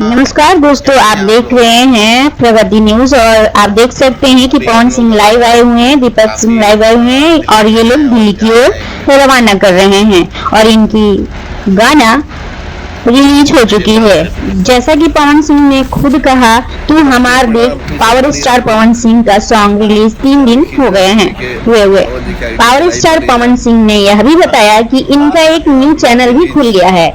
नमस्कार दोस्तों, आप देख रहे हैं प्रगति न्यूज और आप देख सकते हैं कि पवन सिंह लाइव आए हुए हैं, दीपक सिंह लाइव आए हुए हैं और ये लोग दिल्ली की ओर रवाना कर रहे हैं और इनकी गाना रिलीज हो चुकी है। जैसा कि पवन सिंह ने खुद कहा, तू हमार देख, पावर स्टार पवन सिंह का सॉन्ग रिलीज 3 दिन हो गए हैं हुए। पावर स्टार पवन सिंह ने यह भी बताया कि इनका एक न्यू चैनल भी खुल गया है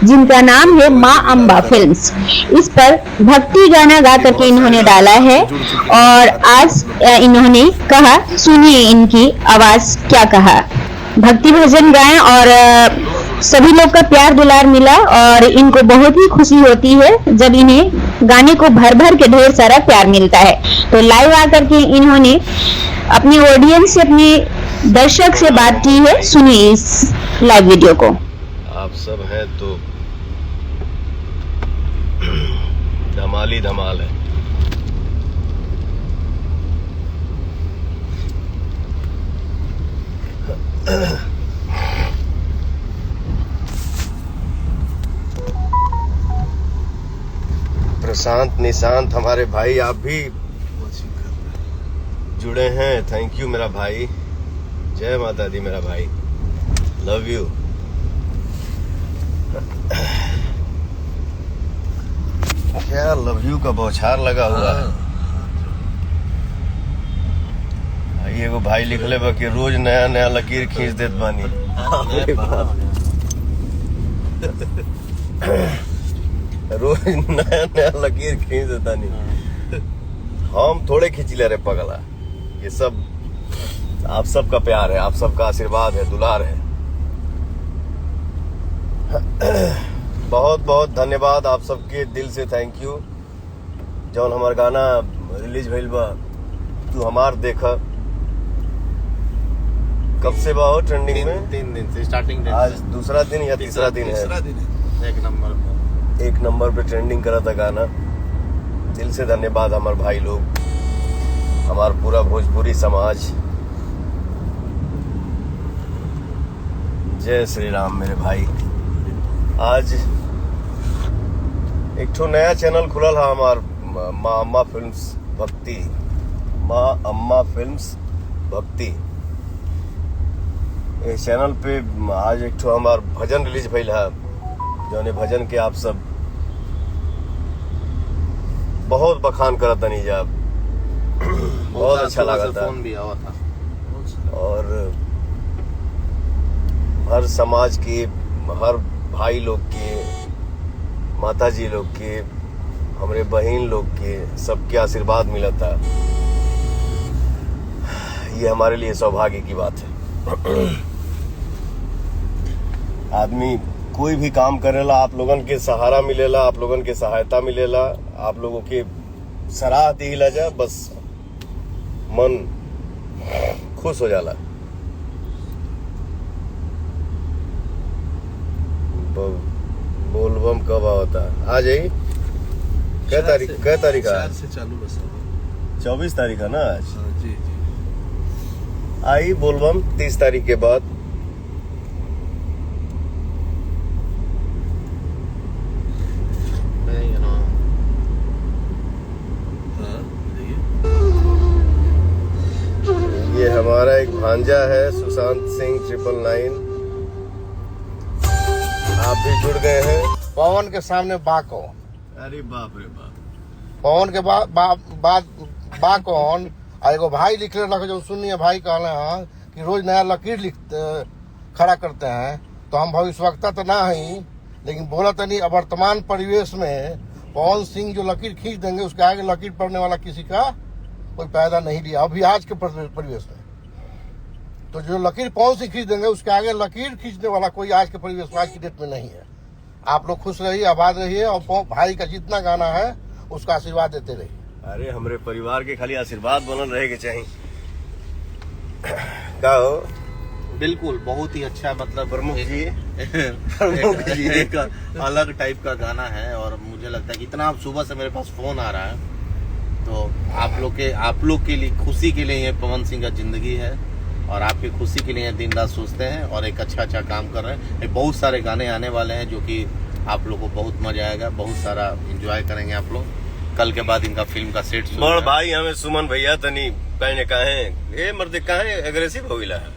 जिनका नाम है माँ अम्बा फिल्म्स। इस पर भक्ति गाना गा करके इन्होंने डाला है और आज इन्होंने कहा, सुनिए इनकी आवाज क्या कहा। भक्ति भजन गाएं और सभी लोग का प्यार दुलार मिला और इनको बहुत ही खुशी होती है जब इन्हें गाने को भर भर के ढेर सारा प्यार मिलता है। तो लाइव आकर के इन्होंने अपनी ऑडियंस से, अपने दर्शक से बात की है। सुनिए इस लाइव वीडियो को। आप सब हैं तो धमाल ही धमाल है। प्रशांत निशांत हमारे भाई, आप भी जुड़े हैं, थैंक यू मेरा भाई। जय माता दी मेरा भाई, लव यू। क्या लव यू का बौछार लगा हुआ है। एगो भाई लिखले बा कि रोज नया नया लकीर खींच देत बानी। रोज नया नया लकीर खींच देता नहीं, हम थोड़े खींचिले रे पगला। ये सब आप सबका प्यार है, आप सबका आशीर्वाद है, दुलार है। बहुत बहुत धन्यवाद आप सबके, दिल से थैंक यू। जौन हमार गाना रिलीज भइल बा, तू हमार देखा, कब से बा हो ट्रेंडिंग में? 3 दिन से, स्टार्टिंग आज दूसरा दिन या तीसरा दिन है। एक नंबर पे ट्रेंडिंग करा था गाना। दिल से धन्यवाद हमारे भाई लोग, हमारा पूरा भोजपुरी समाज। जय श्री राम मेरे भाई। आज एक ठो नया चैनल खुलल है हमार, माँ अम्मा फिल्म्स भक्ति। माँ अम्मा फिल्म्स भक्ति, इस चैनल पे आज एक ठो हमार भजन रिलीज भइल है। जौने भजन के आप सब बहुत बखान करत तनी जा, बहुत अच्छा लगा था। फोन भी आवा था और हर समाज के, हर भाई लोग के, माता जी लोग के, हमारे बहन लोग के, सबके आशीर्वाद मिला था। ये हमारे लिए सौभाग्य की बात है। आदमी कोई भी काम करेला, आप लोगन के सहारा मिलेला, आप लोगन के सहायता मिलेला, आप लोगों के सराह दिला जा, बस मन खुश हो जाला। बोलबम कब होता है? आ जाइए। कै तारीख है? 4 से चालू बस। 24 तारीख है ना आज? जी जी। आई बोलबम 30 तारीख के बाद। ये हमारा एक भांजा है सुशांत सिंह 999, आप भी जुड़ गए हैं। पवन के सामने बाको। अरे बाप रे बाप। पवन के बाद बाकौन। एगो भाई लिख रहे जो सुनिए, भाई कहले हैं कि रोज नया लकीर खड़ा करते हैं। तो हम भविष्यवक्ता तो ना ही, लेकिन बोला तो नहीं। वर्तमान परिवेश में पवन सिंह जो लकीर खींच देंगे, उसके आगे लकीर पड़ने वाला किसी का कोई पैदा नहीं लिया अभी आज के परिवेश में। तो जो लकीर पवन सिंह खींच देंगे, उसके आगे लकीर खींचने वाला कोई आज के परिवेश में, आज की डेट में नहीं है। आप लोग खुश रहिए, आबाद रहिए और भाई का जितना गाना है उसका आशीर्वाद देते रहिए। अरे हमारे परिवार के खाली आशीर्वाद बनल रहे के चाहिए। का हो? बिल्कुल, बहुत ही अच्छा, मतलब प्रमुख जी एक अलग टाइप का गाना है। और मुझे लगता है कि इतना सुबह से मेरे पास फोन आ रहा है, तो आप लोग के लिए, खुशी के लिए ये पवन सिंह का जिंदगी है और आपकी खुशी के लिए दिन रात सोचते हैं और एक अच्छा काम कर रहे हैं। बहुत सारे गाने आने वाले हैं जो कि आप लोग को बहुत मजा आएगा, बहुत सारा एंजॉय करेंगे आप लोग। कल के बाद इनका फिल्म का सेट शुरू बड़ है। भाई हमें सुमन भैया तनी कहने कहे ए मर्द कहे एग्रेसिव हो गया है।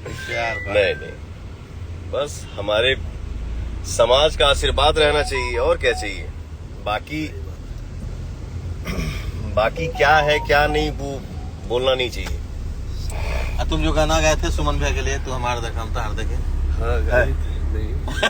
प्यार भाई। नहीं बस हमारे समाज का आशीर्वाद रहना चाहिए और क्या चाहिए। बाकी क्या है क्या नहीं वो बोलना नहीं चाहिए। तुम जो गाना गाए थे सुमन भैया के लिए, तो हमारा देखा हम तो हार देखे। हाँ